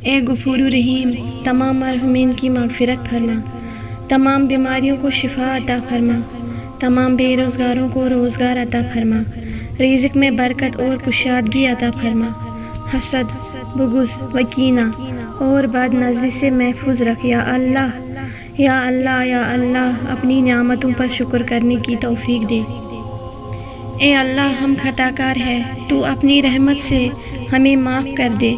اے غفور رحیم، تمام مرحومین کی مغفرت فرما، تمام بیماریوں کو شفا عطا فرما، تمام بے روزگاروں کو روزگار عطا فرما، رزق میں برکت اور کشادگی عطا فرما، حسد، بغض و کینہ اور بد نظری سے محفوظ رکھ یا اللہ، یا اللہ، یا اللہ، اپنی نعمتوں پر شکر کرنے کی توفیق دے۔ اے اللہ، ہم خطا کار ہیں، تو اپنی رحمت سے ہمیں معاف کر دے،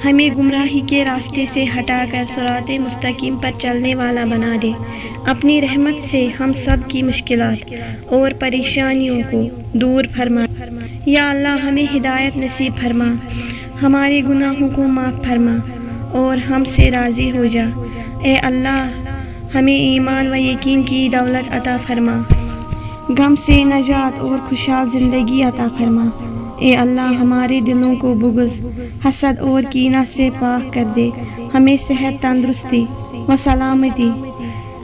ہمیں گمراہی کے راستے سے ہٹا کر صراط مستقیم پر چلنے والا بنا دے، اپنی رحمت سے ہم سب کی مشکلات اور پریشانیوں کو دور فرما۔ یا اللہ، ہمیں ہدایت نصیب فرما، ہمارے گناہوں کو معاف فرما اور ہم سے راضی ہو جا۔ اے اللہ، ہمیں ایمان و یقین کی دولت عطا فرما، غم سے نجات اور خوشحال زندگی عطا فرما۔ اے اللہ، ہمارے دلوں کو بغض، حسد اور کینہ سے پاک کر دے، ہمیں صحت، تندرستی و سلامتی،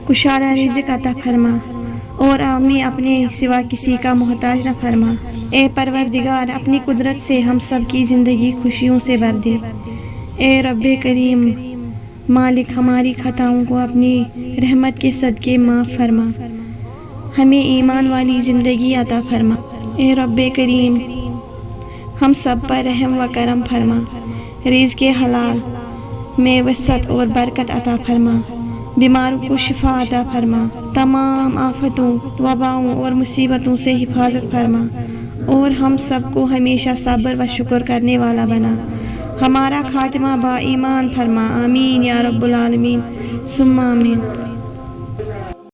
کشادہ رزق عطا فرما اور ہمیں اپنے سوا کسی کا محتاج نہ فرما۔ اے پروردگار، اپنی قدرت سے ہم سب کی زندگی خوشیوں سے بھر دے۔ اے رب کریم مالک، ہماری خطاؤں کو اپنی رحمت کے صدقے معاف فرما، ہمیں ایمان والی زندگی عطا فرما۔ اے رب کریم، ہم سب پر رحم و کرم فرما، رزق حلال میں وسعت اور برکت عطا فرما، بیماروں کو شفا عطا فرما، تمام آفتوں، وباؤں اور مصیبتوں سے حفاظت فرما اور ہم سب کو ہمیشہ صبر و شکر کرنے والا بنا، ہمارا خاتمہ با ایمان فرما، آمین یا رب العالمین ثم آمین۔